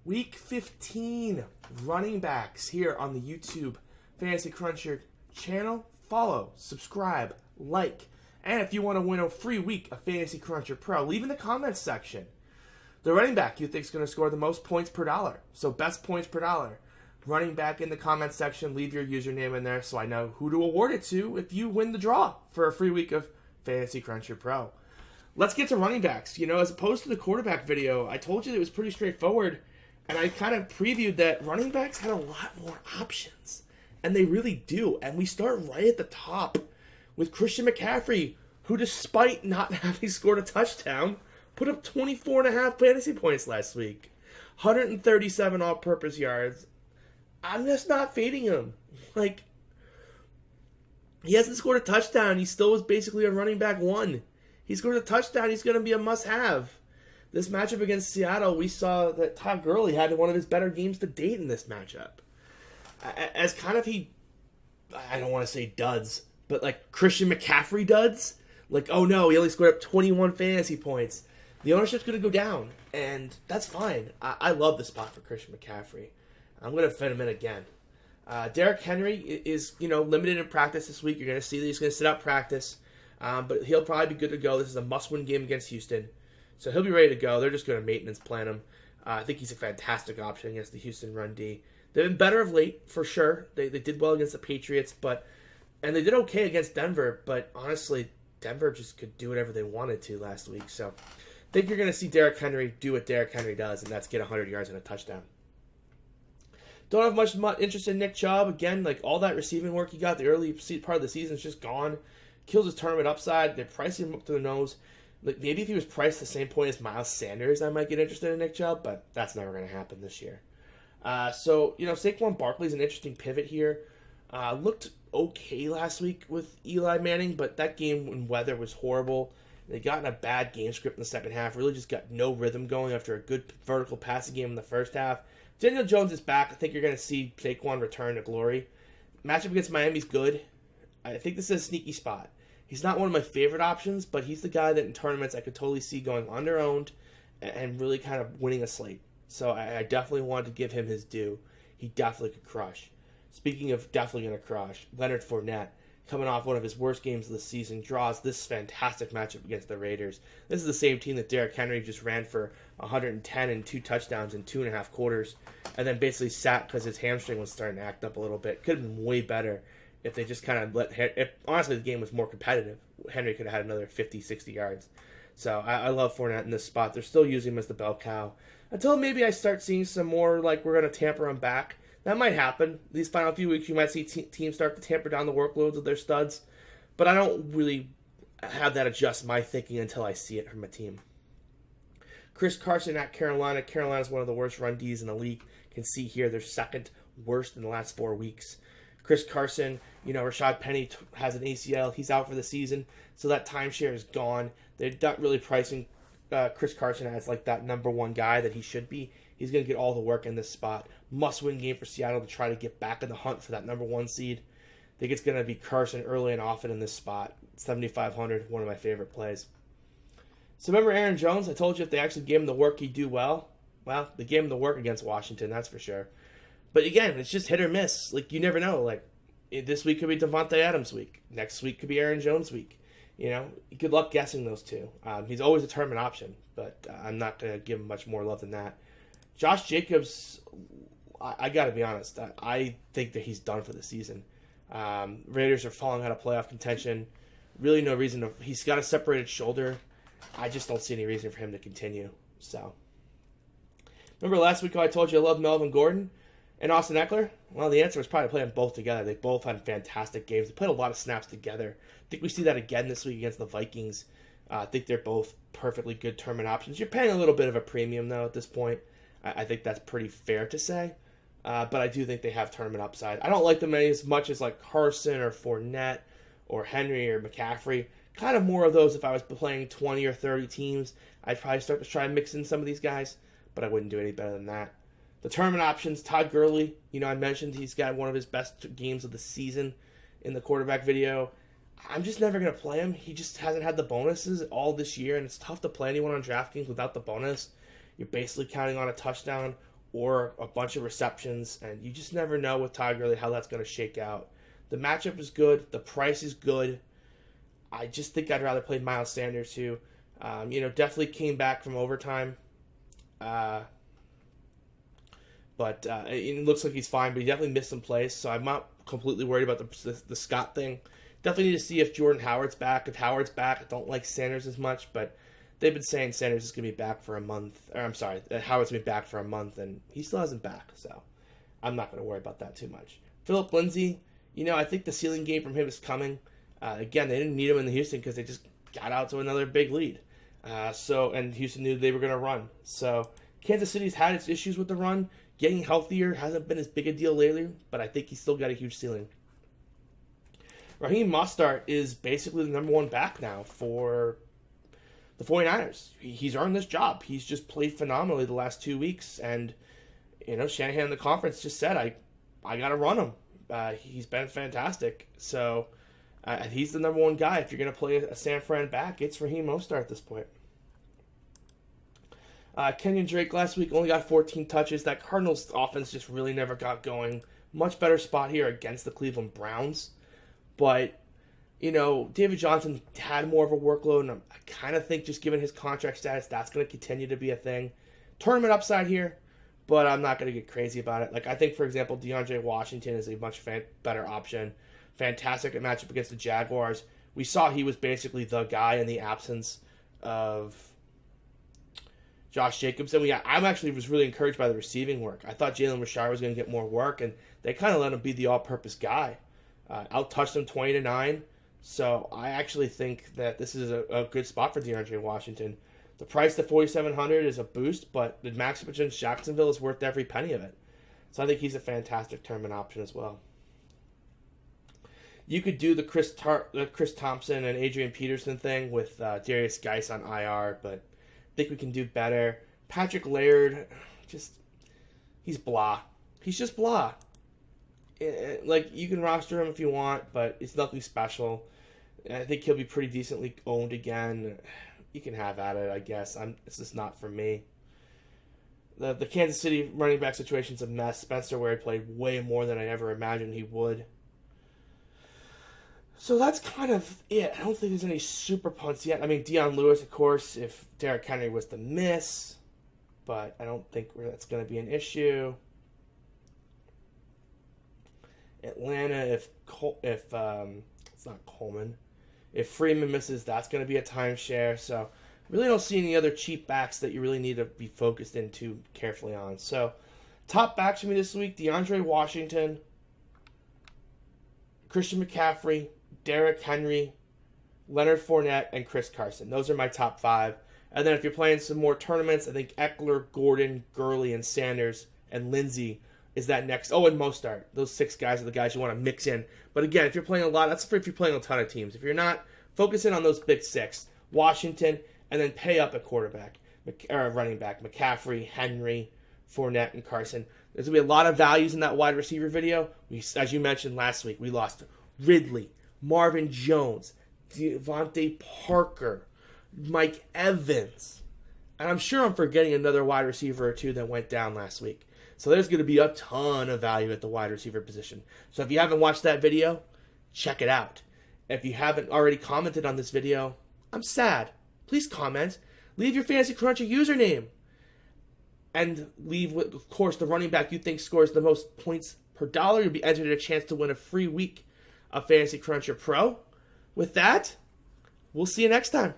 Week 15 running backs here on the YouTube FantasyCruncher channel. Follow, subscribe, like, and if you want to win a free week of FantasyCruncher Pro, leave in the comments section the running back you think is going to score the most points per dollar. So best points per dollar. Running back in the comments section. Leave your username in there so I know who to award it to if you win the draw for a free week of FantasyCruncher Pro. Let's get to running backs. You know, as opposed to the quarterback video, I told you it was pretty straightforward. And I kind of previewed that running backs had a lot more options. And they really do. And we start right at the top with Christian McCaffrey, who despite not having scored a touchdown, put up 24.5 fantasy points last week. 137 all-purpose yards. I'm just not fading him. Like, he hasn't scored a touchdown. He still was basically a running back one. He scored a touchdown. He's going to be a must-have. This matchup against Seattle, we saw that Todd Gurley had one of his better games to date in this matchup. As kind of I don't want to say duds, but like Christian McCaffrey duds. Like, oh no, he only scored up 21 fantasy points. The ownership's going to go down, and that's fine. I love the spot for Christian McCaffrey. I'm going to fit him in again. Derrick Henry is, limited in practice this week. You're going to see that he's going to sit out practice, but he'll probably be good to go. This is a must-win game against Houston. So he'll be ready to go. They're just going to maintenance plan him. I think he's a fantastic option against the Houston run D. They've been better of late, for sure. They did well against the Patriots, and they did okay against Denver, but honestly, Denver just could do whatever they wanted to last week. So I think you're going to see Derrick Henry do what Derrick Henry does, and that's get 100 yards and a touchdown. Don't have much interest in Nick Chubb. Again, like all that receiving work he got the early part of the season is just gone. Kills his tournament upside. They're pricing him up to the nose. Like maybe if he was priced the same point as Miles Sanders, I might get interested in Nick Chubb, but that's never going to happen this year. Saquon Barkley's an interesting pivot here. Looked okay last week with Eli Manning, but that game when weather was horrible. They got in a bad game script in the second half. Really just got no rhythm going after a good vertical passing game in the first half. Daniel Jones is back. I think you're going to see Saquon return to glory. Matchup against Miami's good. I think this is a sneaky spot. He's not one of my favorite options, but he's the guy that in tournaments I could totally see going under-owned and really kind of winning a slate. So I definitely wanted to give him his due. He definitely could crush. Speaking of definitely going to crush, Leonard Fournette, coming off one of his worst games of the season, draws this fantastic matchup against the Raiders. This is the same team that Derrick Henry just ran for 110 and 2 touchdowns in 2.5 quarters, and then basically sat because his hamstring was starting to act up a little bit. Could have been way better if they just kind of honestly, the game was more competitive. Henry could have had another 50, 60 yards. So I love Fournette in this spot. They're still using him as the bell cow. Until maybe I start seeing some more, like we're going to tamper him back. That might happen. These final few weeks, you might see teams start to tamper down the workloads of their studs. But I don't really have that adjust my thinking until I see it from a team. Chris Carson at Carolina. Carolina's one of the worst run Ds in the league. You can see here they're second worst in the last 4 weeks. Chris Carson, Rashad Penny has an ACL. He's out for the season, so that timeshare is gone. They're not really pricing Chris Carson as like that number one guy that he should be. He's going to get all the work in this spot. Must-win game for Seattle to try to get back in the hunt for that number one seed. I think it's going to be Carson early and often in this spot. 7,500, one of my favorite plays. So remember Aaron Jones? I told you if they actually gave him the work, he'd do well. Well, they gave him the work against Washington, that's for sure. But again, it's just hit or miss. Like, you never know. Like, this week could be Devontae Adams' week. Next week could be Aaron Jones' week. Good luck guessing those two. He's always a tournament option, but I'm not going to give him much more love than that. Josh Jacobs, I got to be honest. I think that he's done for the season. Raiders are falling out of playoff contention. Really no reason to. He's got a separated shoulder. I just don't see any reason for him to continue. So, remember last week how I told you I love Melvin Gordon and Austin Eckler? Well, the answer was probably play them both together. They both had fantastic games. They played a lot of snaps together. I think we see that again this week against the Vikings. I think they're both perfectly good tournament options. You're paying a little bit of a premium, though, at this point. I think that's pretty fair to say. But I do think they have tournament upside. I don't like them as much as like Carson or Fournette or Henry or McCaffrey. Kind of more of those if I was playing 20 or 30 teams. I'd probably start to try and mix in some of these guys, but I wouldn't do any better than that. The tournament options, Todd Gurley. I mentioned he's got one of his best games of the season in the quarterback video. I'm just never going to play him. He just hasn't had the bonuses all this year, and it's tough to play anyone on DraftKings without the bonus. You're basically counting on a touchdown or a bunch of receptions, and you just never know with Todd Gurley how that's going to shake out. The matchup is good. The price is good. I just think I'd rather play Miles Sanders, who, definitely came back from overtime. But it looks like he's fine, but he definitely missed some plays, so I'm not completely worried about the Scott thing. Definitely need to see if Jordan Howard's back. If Howard's back, I don't like Sanders as much, but they've been saying Sanders is going to be back for a month. Or I'm sorry, Howard's going to be back for a month, and he still hasn't back, so I'm not going to worry about that too much. Phillip Lindsay, I think the ceiling game from him is coming. Again, they didn't need him in Houston because they just got out to another big lead. And Houston knew they were going to run. So Kansas City's had its issues with the run. Getting healthier hasn't been as big a deal lately, but I think he's still got a huge ceiling. Raheem Mostert is basically the number one back now for the 49ers. He's earned this job. He's just played phenomenally the last 2 weeks, and Shanahan in the conference just said, I got to run him. He's been fantastic. So he's the number one guy. If you're going to play a San Fran back, it's Raheem Mostert at this point. Kenyon Drake last week only got 14 touches. That Cardinals offense just really never got going. Much better spot here against the Cleveland Browns. But, David Johnson had more of a workload, and I kind of think just given his contract status, that's going to continue to be a thing. Tournament upside here, but I'm not going to get crazy about it. I think, for example, DeAndre Washington is a much better option. Fantastic matchup against the Jaguars. We saw he was basically the guy in the absence of Josh Jacobs. And I actually was really encouraged by the receiving work. I thought Jalen Richard was going to get more work, and they kind of let him be the all-purpose guy. Out-touched him 20-9. So I actually think that this is a good spot for DeAndre Washington. The price at $4,700 is a boost, but the matchup against Jacksonville is worth every penny of it. So I think he's a fantastic tournament option as well. You could do the Chris Thompson and Adrian Peterson thing with Darius Geis on IR, but I think we can do better. Patrick Laird, he's blah. He's just blah. You can roster him if you want, but it's nothing special. I think he'll be pretty decently owned again. You can have at it, I guess. It's just not for me. The Kansas City running back situation's a mess. Spencer Ware played way more than I ever imagined he would. So that's kind of it. I don't think there's any super punts yet. I mean, Deion Lewis, of course, if Derrick Henry was to miss, but I don't think that's going to be an issue. Atlanta, if it's not Coleman, if Freeman misses, that's going to be a timeshare. So I really don't see any other cheap backs that you really need to be focused into carefully on. So top backs for me this week: DeAndre Washington, Christian McCaffrey, Derrick Henry, Leonard Fournette, and Chris Carson. Those are my top 5. And then if you're playing some more tournaments, I think Eckler, Gordon, Gurley, and Sanders, and Lindsey is that next. Oh, and Mostert. Those 6 guys are the guys you want to mix in. But again, if you're playing a lot, that's for if you're playing a ton of teams. If you're not, focus in on those big 6. Washington, and then pay up at quarterback, or running back. McCaffrey, Henry, Fournette, and Carson. There's going to be a lot of values in that wide receiver video. As you mentioned last week, we lost Ridley, Marvin Jones, Devontae Parker, Mike Evans. And I'm sure I'm forgetting another wide receiver or 2 that went down last week. So there's going to be a ton of value at the wide receiver position. So if you haven't watched that video, check it out. If you haven't already commented on this video, I'm sad. Please comment. Leave your FantasyCruncher username. And leave, of course, the running back you think scores the most points per dollar. You'll be entered in a chance to win a free week of FantasyCruncher Pro. With that, we'll see you next time.